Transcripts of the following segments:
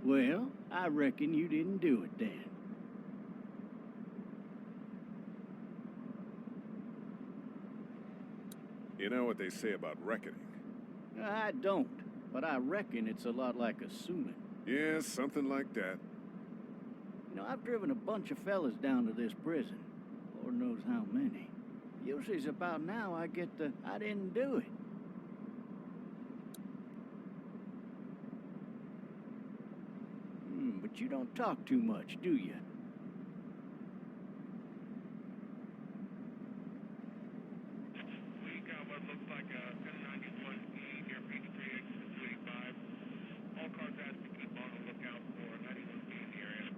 Well, I reckon you didn't do it then. You know what they say about reckoning? I don't, but I reckon it's a lot like assuming. Yeah, something like that. You know, I've driven a bunch of fellas down to this prison. Lord knows how many. Usually it's about now I get the, I didn't do it. But you don't talk too much, do you? We got what looks like a 1091E near Peachtree, exit 285. All cars asked to keep on the lookout for 91B in the area.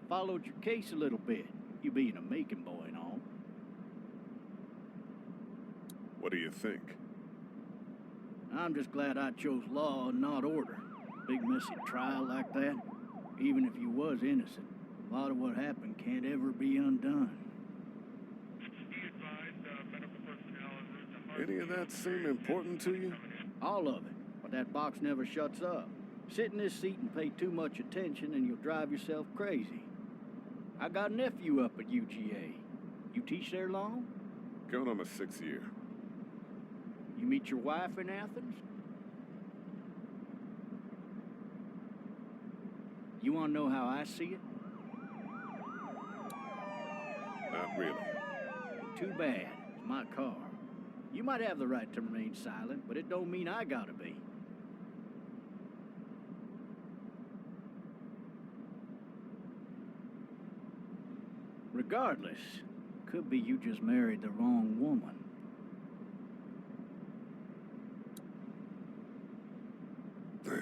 Followed your case a little bit, you being a Macon boy and all. What do you think? I'm just glad I chose law and not order. Big messy trial like that, even if you was innocent, a lot of what happened can't ever be undone. Be advised, medical personnel en route to Any of that seem important to you? All of it, but that box never shuts up. Sit in this seat and pay too much attention and you'll drive yourself crazy. I got a nephew up at UGA. You teach there long? Going on my 6th year. You meet your wife in Athens? You want to know how I see it? Not really. Too bad. It's my car. You might have the right to remain silent, but it don't mean I gotta be. Regardless, could be you just married the wrong woman. Riot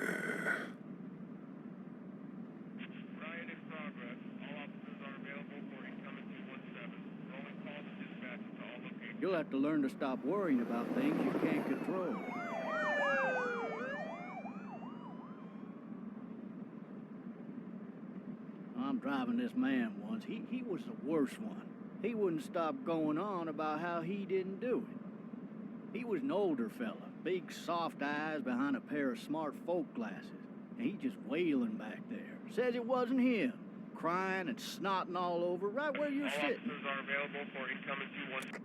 in progress. All officers are available for incoming 217. Rolling calls and dispatches to all locations. You'll have to learn to stop worrying about things you can't control. I'm driving this man once. He was the worst one. He wouldn't stop going on about how he didn't do it. He was an older fella, big soft eyes behind a pair of smart folk glasses, and he just wailing back there. Says it wasn't him, crying and snotting all over right where you're sitting. All officers are available for incoming 217.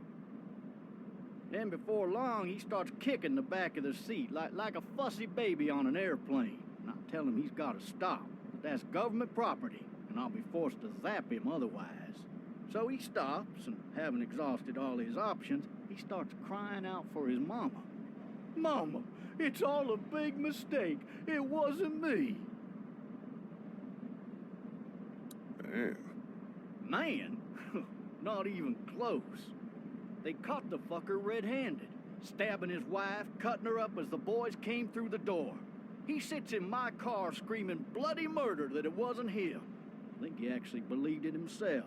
Then before long, he starts kicking the back of the seat like a fussy baby on an airplane. And I tell him he's got to stop. That's government property, and I'll be forced to zap him otherwise. So he stops, and having exhausted all his options, he starts crying out for his mama. Mama, it's all a big mistake. It wasn't me. Man. Man? Not even close. They caught the fucker red-handed, stabbing his wife, cutting her up as the boys came through the door. He sits in my car screaming bloody murder that it wasn't him. I think he actually believed it himself.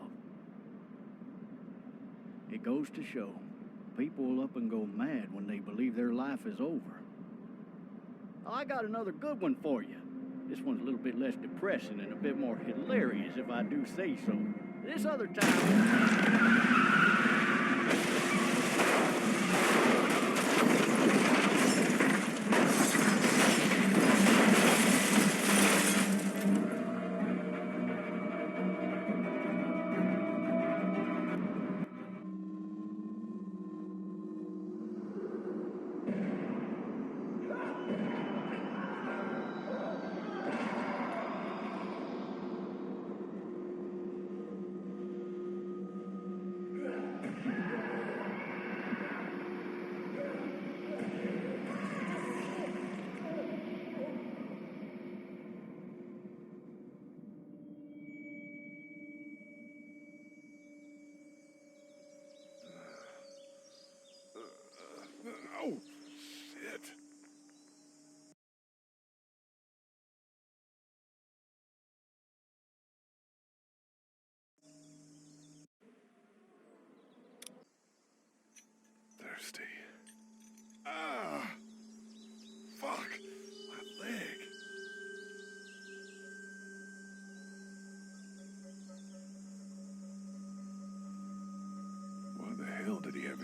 It goes to show, people will up and go mad when they believe their life is over. I got another good one for you. This one's a little bit less depressing and a bit more hilarious, if I do say so. This other time...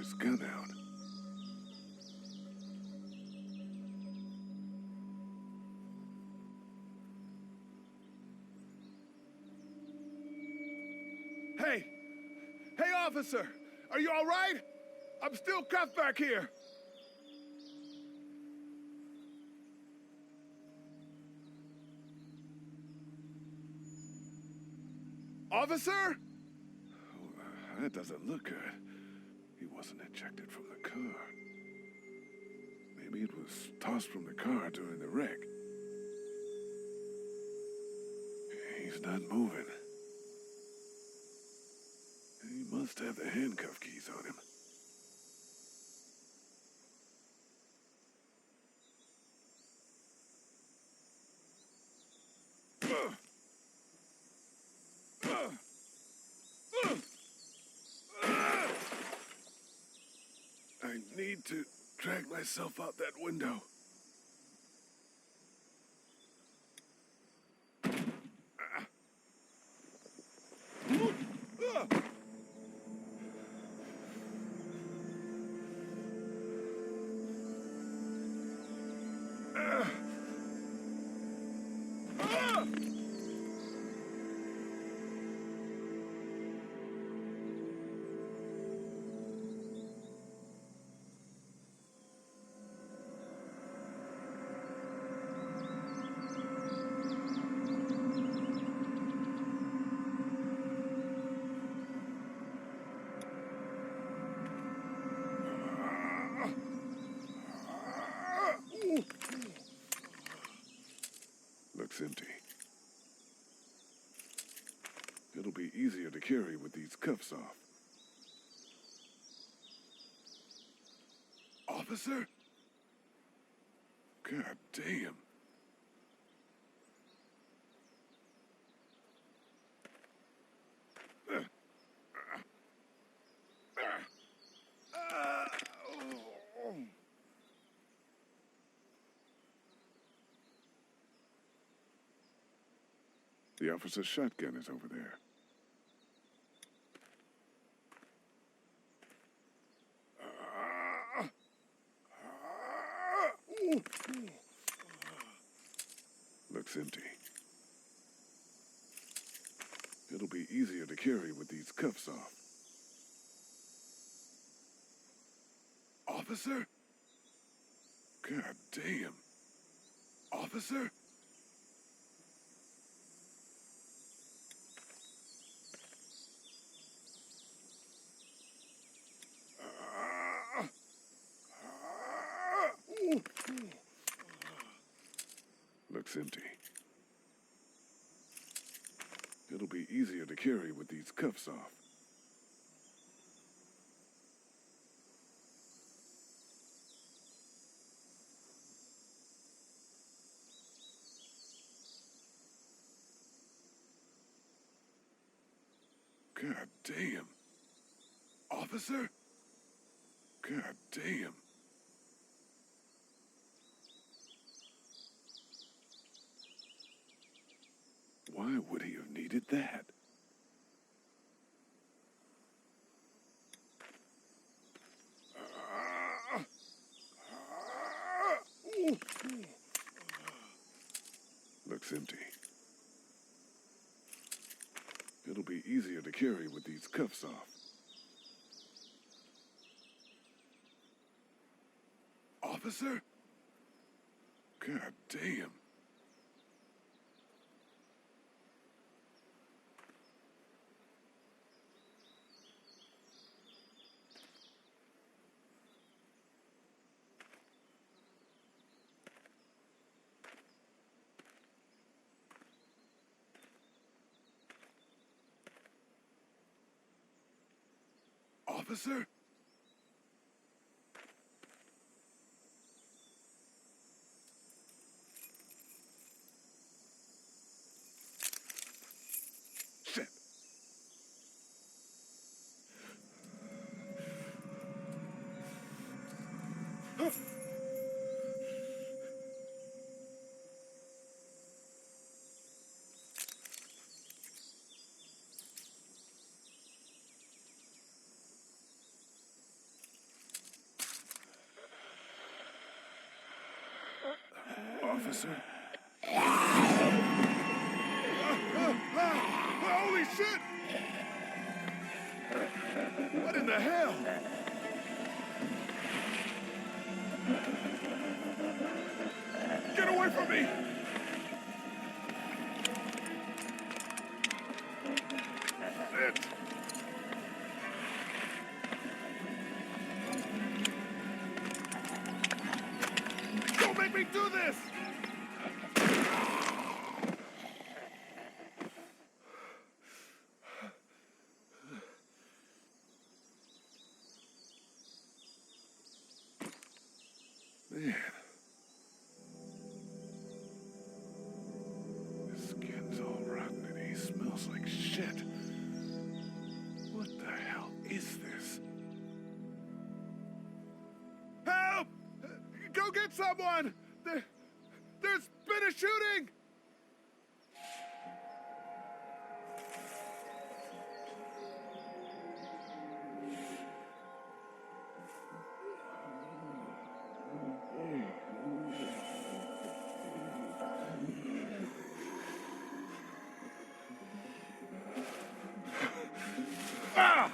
his gun out. Hey! Hey, officer! Are you all right? I'm still cuffed back here. Officer? Oh, that doesn't look good. He wasn't ejected from the car. Maybe it was tossed from the car during the wreck. He's not moving. He must have the handcuff keys on him. I need to drag myself out that window. Looks empty. It'll be easier to carry with these cuffs off. Officer? God damn. The officer's shotgun is over there. Looks empty. It'll be easier to carry with these cuffs off. Officer? God damn. Officer? Looks empty. It'll be easier to carry with these cuffs off. God damn. Officer? God damn. Why would he have needed that? Looks empty. It'll be easier to carry with these cuffs off. Officer? God damn. Officer? Shit. officer. Holy shit! What in the hell? Get away from me! Shit! Don't make me do this! Man. His skin's all rotten and he smells like shit. What the hell is this? Help! Go get someone! There's been a shooting! Ah!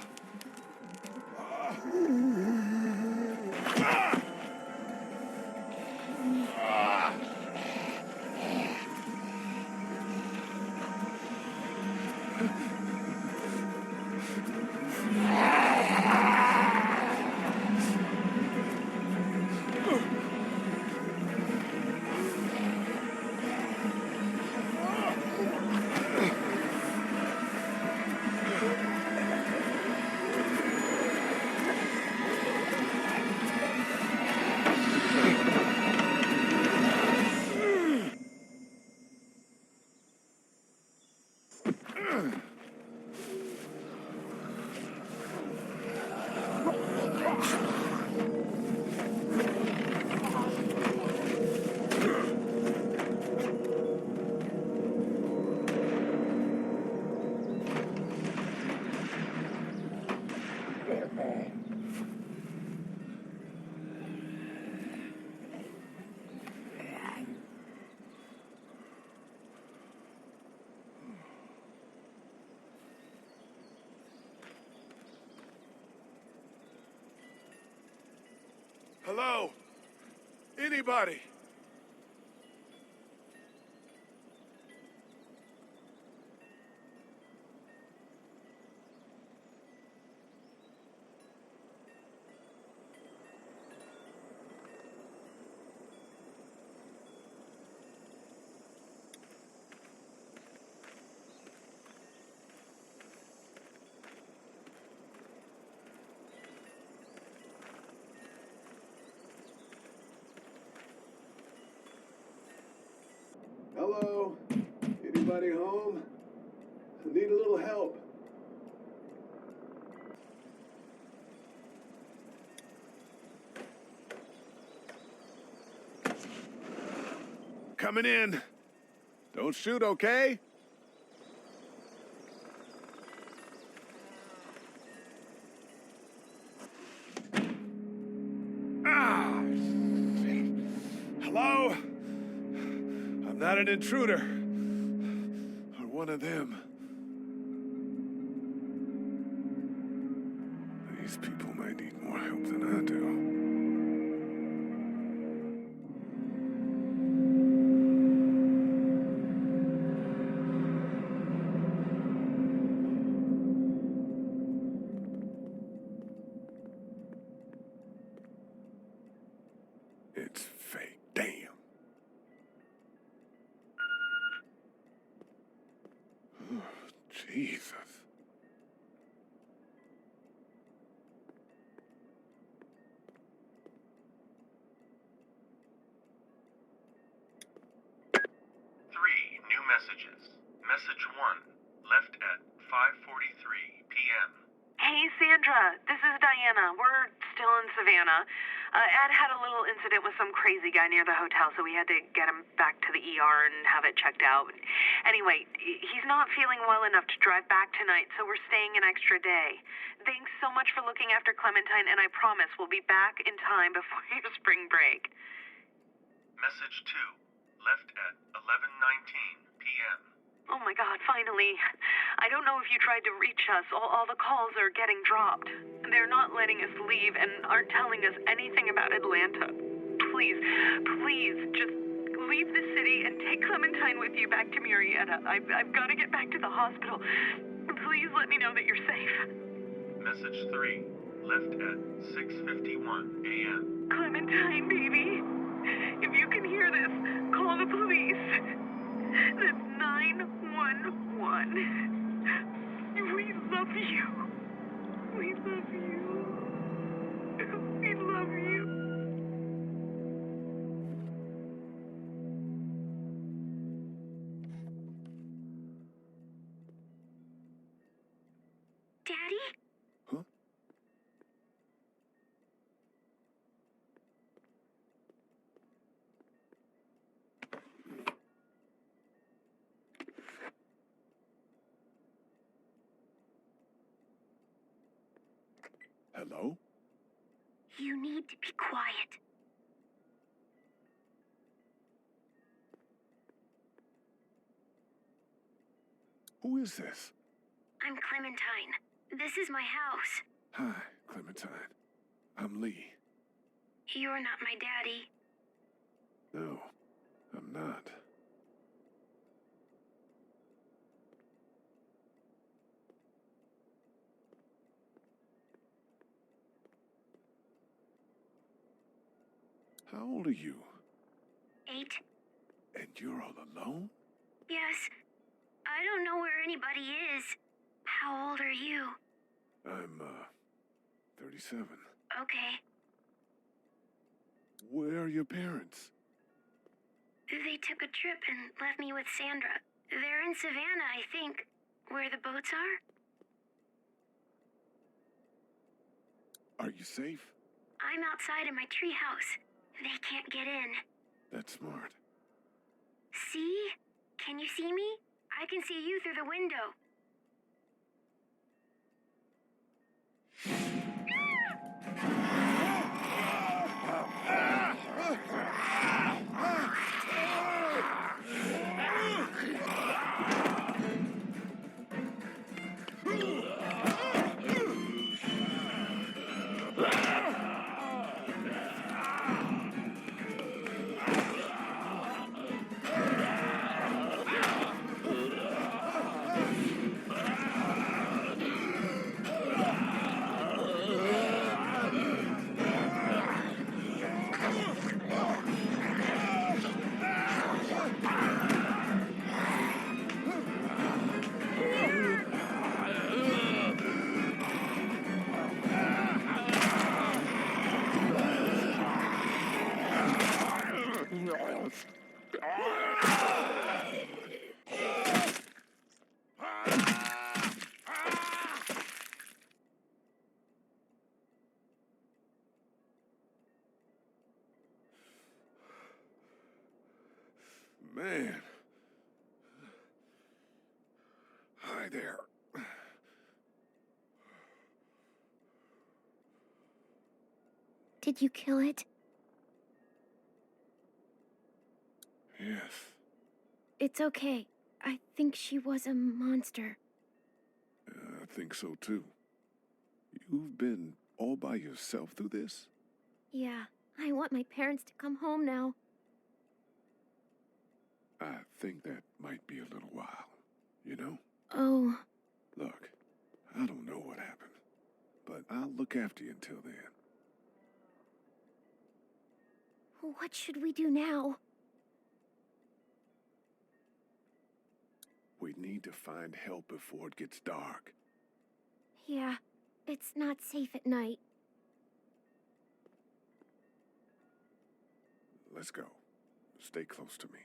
Hello? Anybody? Hello? Anybody home? I need a little help. Coming in. Don't shoot, okay? Ah! Shit. Hello? I'm not an intruder. Or one of them. These people may need more help than I do. It's fake. Damn. Oh, Jesus. New messages. Message 1, left at 5:43 p.m. Hey, Sandra. This is Diana. We're still in Savannah. Ed had a little incident with some crazy guy near the hotel, so we had to get him back to the ER and have it checked out. Anyway, he's not feeling well enough to drive back tonight, so we're staying an extra day. Thanks so much for looking after Clementine, and I promise we'll be back in time before your spring break. Message 2, left at 11:19 p.m. Oh my God, finally. I don't know if you tried to reach us. All the calls are getting dropped. They're not letting us leave and aren't telling us anything about Atlanta. Please, please, just leave the city and take Clementine with you back to Murrieta. I've got to get back to the hospital. Please let me know that you're safe. Message 3, left at 6:51 a.m. Clementine, baby. If you can hear this, call the police. That's 911. We love you. We love you. We love you. Daddy? Huh? Hello? You need to be quiet. Who is this? I'm Clementine. This is my house. Hi, Clementine. I'm Lee. You're not my daddy. No, I'm not. How old are you? 8. And you're all alone? Yes. I don't know where anybody is. How old are you? I'm, 37. Okay. Where are your parents? They took a trip and left me with Sandra. They're in Savannah, I think. Where the boats are? Are you safe? I'm outside in my treehouse. They can't get in. That's smart. See? Can you see me? I can see you through the window. Man. Hi there. Did you kill it? Yes. It's okay. I think she was a monster. I think so too. You've been all by yourself through this? Yeah, I want my parents to come home now. I think that might be a little while, you know? Oh. Look, I don't know what happened, but I'll look after you until then. What should we do now? We need to find help before it gets dark. Yeah, it's not safe at night. Let's go. Stay close to me.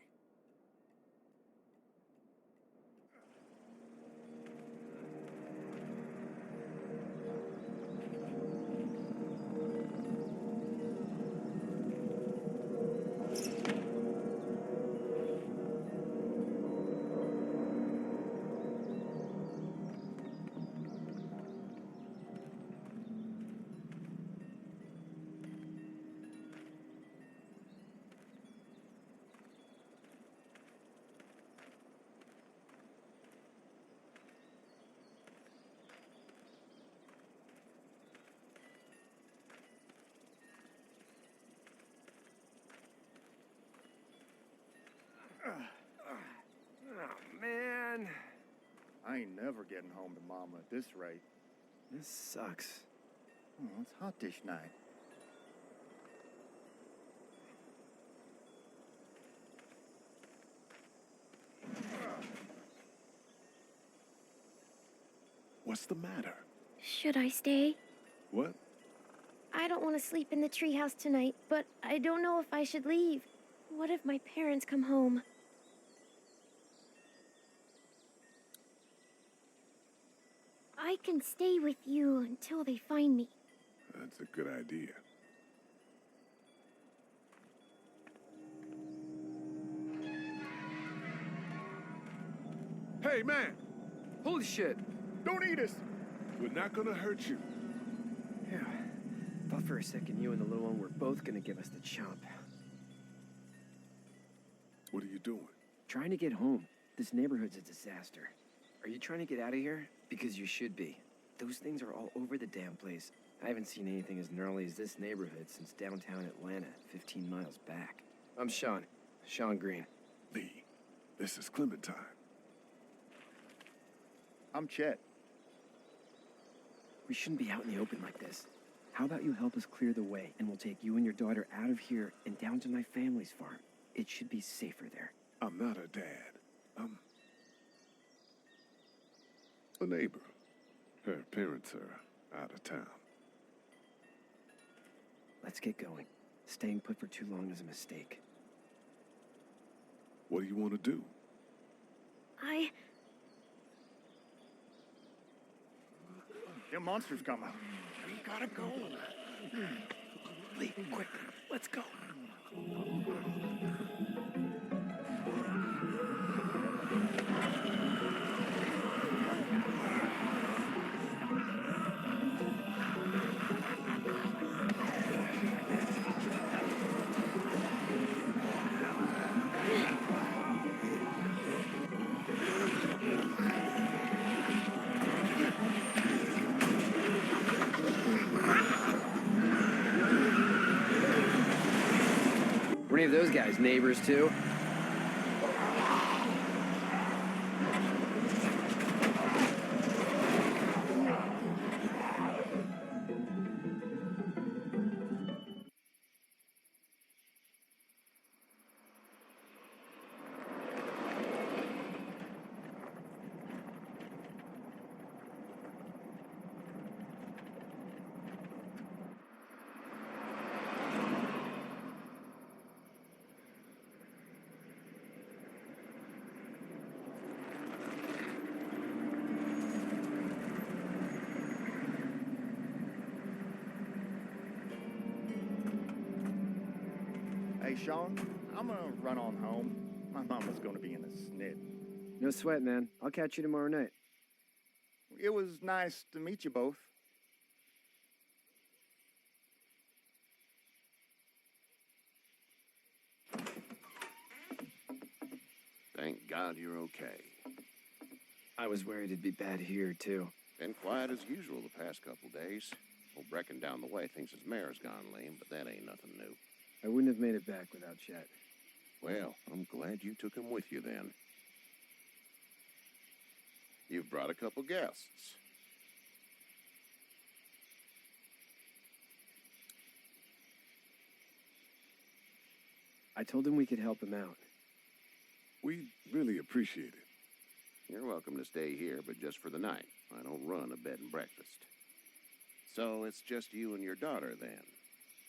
I ain't never getting home to Mama at this rate. This sucks. Oh, it's hot this night. What's the matter? Should I stay? What? I don't want to sleep in the treehouse tonight, but I don't know if I should leave. What if my parents come home? I can stay with you until they find me. That's a good idea. Hey, man! Holy shit! Don't eat us! We're not gonna hurt you. Yeah. Thought for a second you and the little one were both gonna give us the chomp. What are you doing? Trying to get home. This neighborhood's a disaster. Are you trying to get out of here? Because you should be. Those things are all over the damn place. I haven't seen anything as gnarly as this neighborhood since downtown Atlanta, 15 miles back. I'm Sean. Sean Green. Lee, this is Clementine. I'm Chet. We shouldn't be out in the open like this. How about you help us clear the way, and we'll take you and your daughter out of here and down to my family's farm. It should be safer there. I'm not a dad. I'm a neighbor. Her parents are out of town. Let's get going. Staying put for too long is a mistake. What do you want to do? Them monsters come out. We gotta go. Lee, quick. Let's go. Were any of those guys neighbors too? Hey, Sean, I'm gonna run on home. My mama's gonna be in a snit. No sweat, man. I'll catch you tomorrow night. It was nice to meet you both. Thank God you're okay. I was worried it'd be bad here, too. Been quiet as usual the past couple days. Old Brecken down the way thinks his mare's gone lame, but that ain't nothing new. I wouldn't have made it back without Chet. Well, I'm glad you took him with you then. You've brought a couple guests. I told him we could help him out. We really appreciate it. You're welcome to stay here, but just for the night. I don't run a bed and breakfast. So it's just you and your daughter then?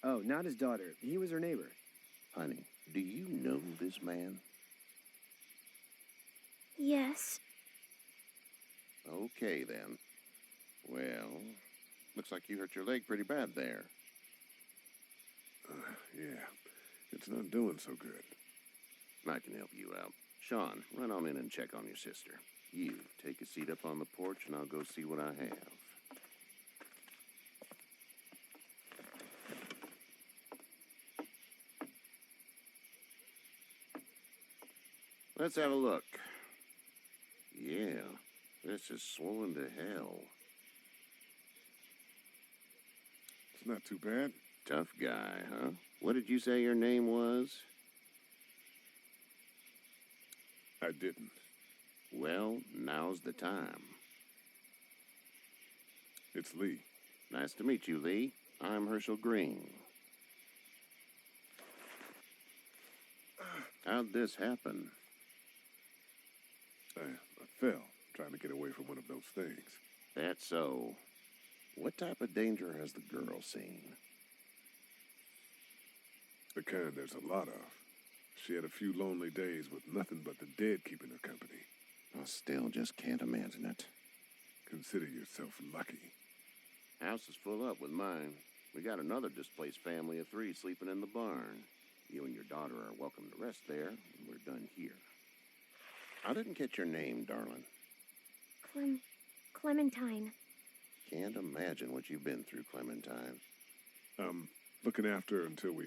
Oh, not his daughter. He was her neighbor. Honey, do you know this man? Yes. Okay, then. Well, looks like you hurt your leg pretty bad there. Yeah, it's not doing so good. I can help you out. Sean, run on in and check on your sister. You, take a seat up on the porch and I'll go see what I have. Let's have a look. Yeah, this is swollen to hell. It's not too bad. Tough guy, huh? What did you say your name was? I didn't. Well, now's the time. It's Lee. Nice to meet you, Lee. I'm Herschel Green. How'd this happen? I fell, trying to get away from one of those things. That's so. What type of danger has the girl seen? The kind there's a lot of. She had a few lonely days with nothing but the dead keeping her company. I still just can't imagine it. Consider yourself lucky. House is full up with mine. We got another displaced family of 3 sleeping in the barn. You and your daughter are welcome to rest there when we're done here. I didn't get your name, darling. Clementine. Can't imagine what you've been through, Clementine. Looking after her until we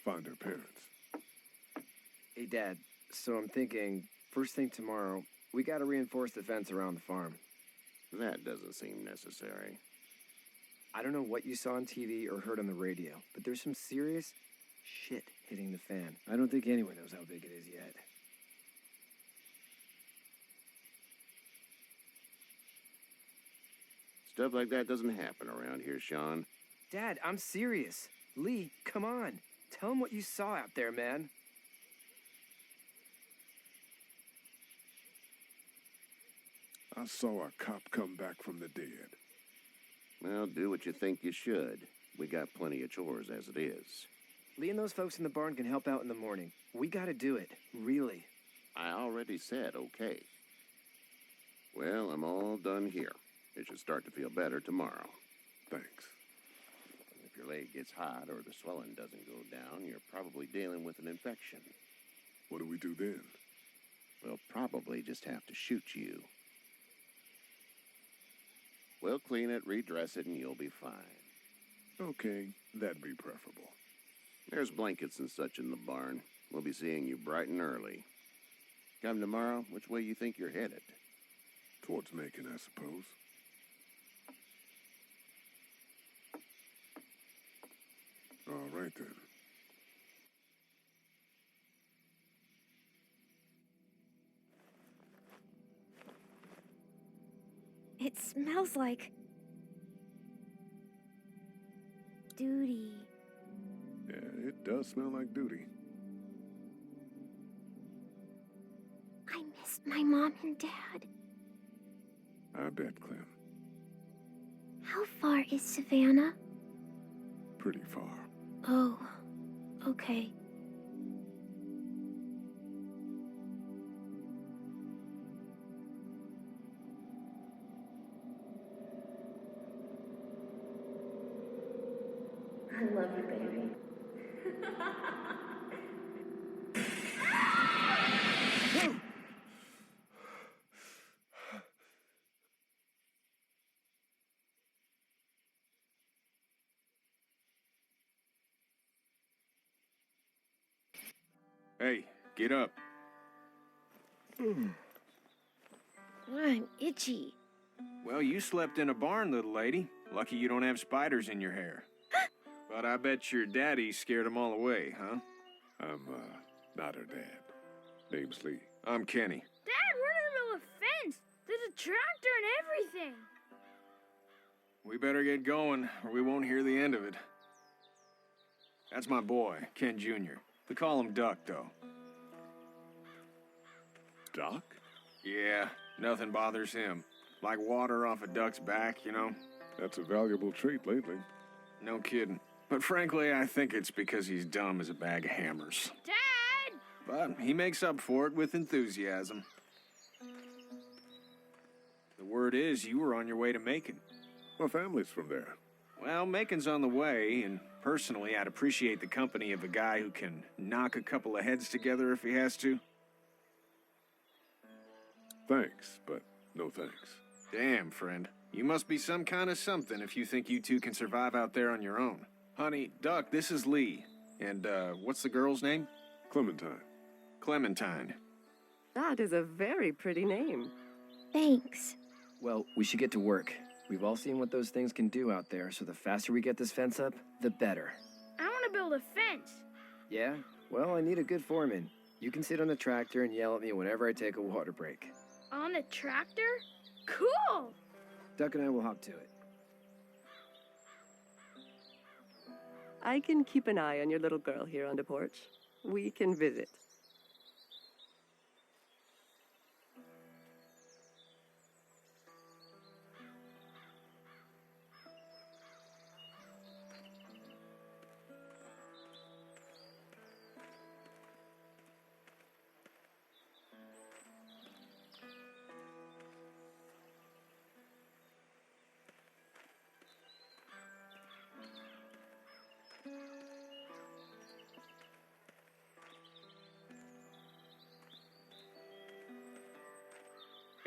find her parents. Hey, Dad, so I'm thinking, first thing tomorrow, we gotta reinforce the fence around the farm. That doesn't seem necessary. I don't know what you saw on TV or heard on the radio, but there's some serious shit hitting the fan. I don't think anyone knows how big it is yet. Stuff like that doesn't happen around here, Sean. Dad, I'm serious. Lee, come on. Tell him what you saw out there, man. I saw a cop come back from the dead. Well, do what you think you should. We got plenty of chores as it is. Lee and those folks in the barn can help out in the morning. We gotta do it. Really. I already said okay. Well, I'm all done here. It should start to feel better tomorrow. Thanks. If your leg gets hot or the swelling doesn't go down, you're probably dealing with an infection. What do we do then? We'll probably just have to shoot you. We'll clean it, redress it, and you'll be fine. Okay, that'd be preferable. There's blankets and such in the barn. We'll be seeing you bright and early. Come tomorrow, which way you think you're headed? Towards Macon, I suppose. All right, then. It smells like duty. Yeah, it does smell like duty. I missed my mom and dad. I bet, Clem. How far is Savannah? Pretty far. Oh, okay. I love you, baby. Hey, get up. I'm itchy. Well, you slept in a barn, little lady. Lucky you don't have spiders in your hair. But I bet your daddy scared them all away, huh? I'm, not her dad. Name's Lee. I'm Kenny. Dad, we're in the middle of a fence. There's a tractor and everything. We better get going, or we won't hear the end of it. That's my boy, Ken Jr. We call him Duck, though. Doc? Yeah, nothing bothers him. Like water off a duck's back, you know? That's a valuable trait lately. No kidding. But frankly, I think it's because he's dumb as a bag of hammers. Dad! But he makes up for it with enthusiasm. The word is you were on your way to Macon. My family's from there. Well, Macon's on the way, and personally, I'd appreciate the company of a guy who can knock a couple of heads together if he has to. Thanks, but no thanks. Damn, friend. You must be some kind of something if you think you two can survive out there on your own. Honey, Duck, this is Lee. And, what's the girl's name? Clementine. Clementine. That is a very pretty name. Thanks. Well, we should get to work. We've all seen what those things can do out there, so the faster we get this fence up, the better. I want to build a fence. Yeah? Well, I need a good foreman. You can sit on the tractor and yell at me whenever I take a water break. On a tractor? Cool! Duck and I will hop to it. I can keep an eye on your little girl here on the porch. We can visit.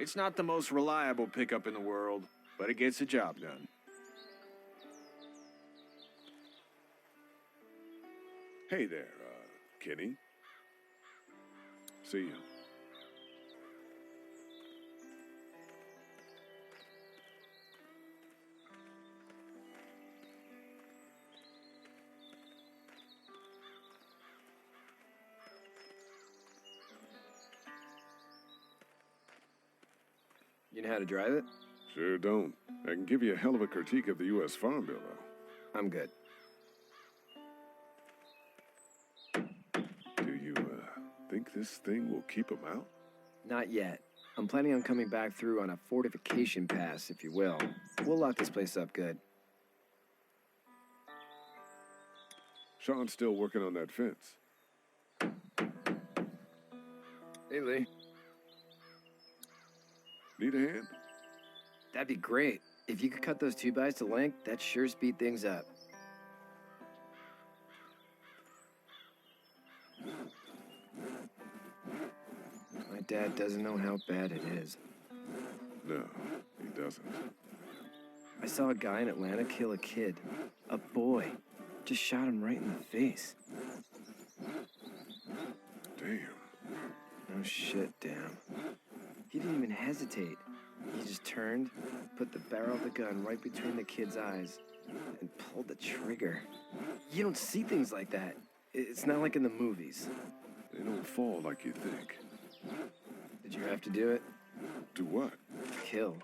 It's not the most reliable pickup in the world, but it gets the job done. Hey there, Kenny. See you. You know how to drive it? Sure don't. I can give you a hell of a critique of the U.S. Farm Bill, though. I'm good. Do you, think this thing will keep them out? Not yet. I'm planning on coming back through on a fortification pass, if you will. We'll lock this place up good. Sean's still working on that fence. Hey, Lee. Need a hand? That'd be great. If you could cut those 2x to length, that'd sure speed things up. My dad doesn't know how bad it is. No, he doesn't. I saw a guy in Atlanta kill a kid. A boy. Just shot him right in the face. Damn. No shit, damn. He didn't even hesitate. He just turned, put the barrel of the gun right between the kid's eyes, and pulled the trigger. You don't see things like that. It's not like in the movies. They don't fall like you think. Did you have to do it? Do what? Kill.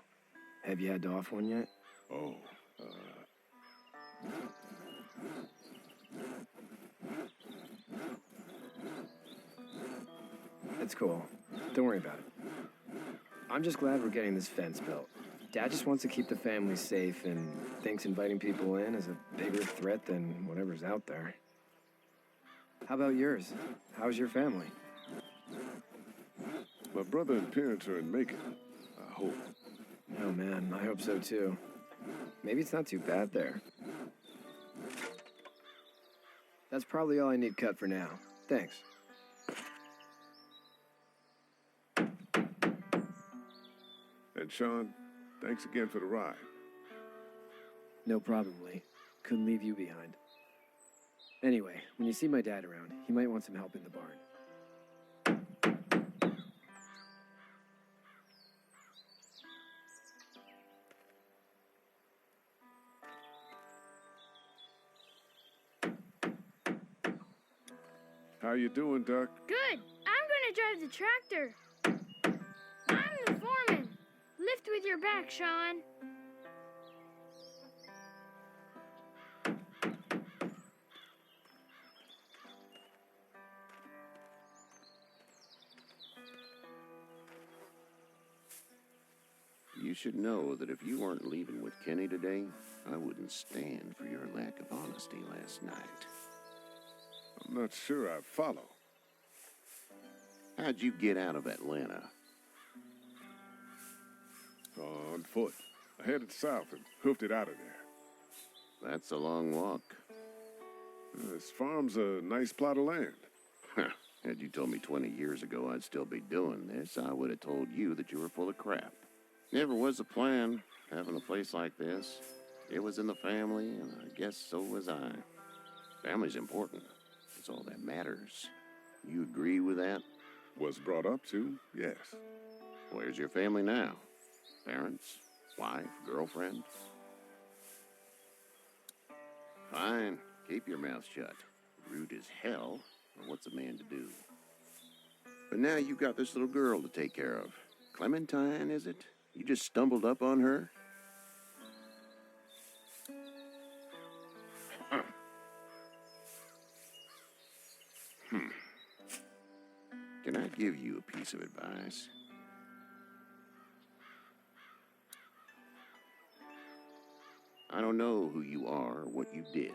Have you had to off one yet? Oh, It's cool. Don't worry about it. I'm just glad we're getting this fence built. Dad just wants to keep the family safe and thinks inviting people in is a bigger threat than whatever's out there. How about yours? How's your family? my brother and parents are in Macon. I hope. Oh man, I hope so too. Maybe it's not too bad there. That's probably all I need cut for now. Thanks. And Sean, thanks again for the ride. No problem, Lee. Couldn't leave you behind. Anyway, when you see my dad around, he might want some help in the barn. How you doing, Duck? Good. I'm gonna drive the tractor. I'm the foreman. Lift with your back, Sean. You should know that if you weren't leaving with Kenny today, I wouldn't stand for your lack of honesty last night. I'm not sure I follow. How'd you get out of Atlanta? On foot. I headed south and hoofed it out of there. That's a long walk. This farm's a nice plot of land. Had you told me 20 years ago I'd still be doing this, I would have told you that you were full of crap. Never was a plan, having a place like this. It was in the family, and I guess so was I. Family's important. It's all that matters. You agree with that? Was brought up to, yes. Where's your family now? Parents? Wife? Girlfriend? Fine. Keep your mouth shut. Rude as hell. What's a man to do? But now you've got this little girl to take care of. Clementine, is it? You just stumbled up on her? Huh. Can I give you a piece of advice? I don't know who you are or what you did,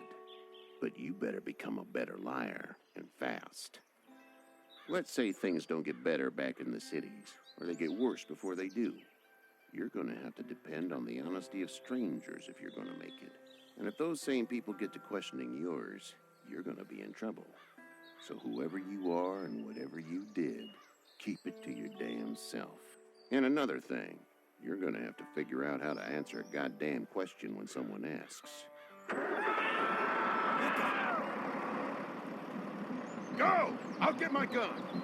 but you better become a better liar, and fast. Let's say things don't get better back in the cities, or they get worse before they do. You're gonna have to depend on the honesty of strangers if you're gonna make it. And if those same people get to questioning yours, you're gonna be in trouble. So whoever you are and whatever you did, keep it to your damn self. And another thing, you're gonna have to figure out how to answer a goddamn question when someone asks. Go! I'll get my gun.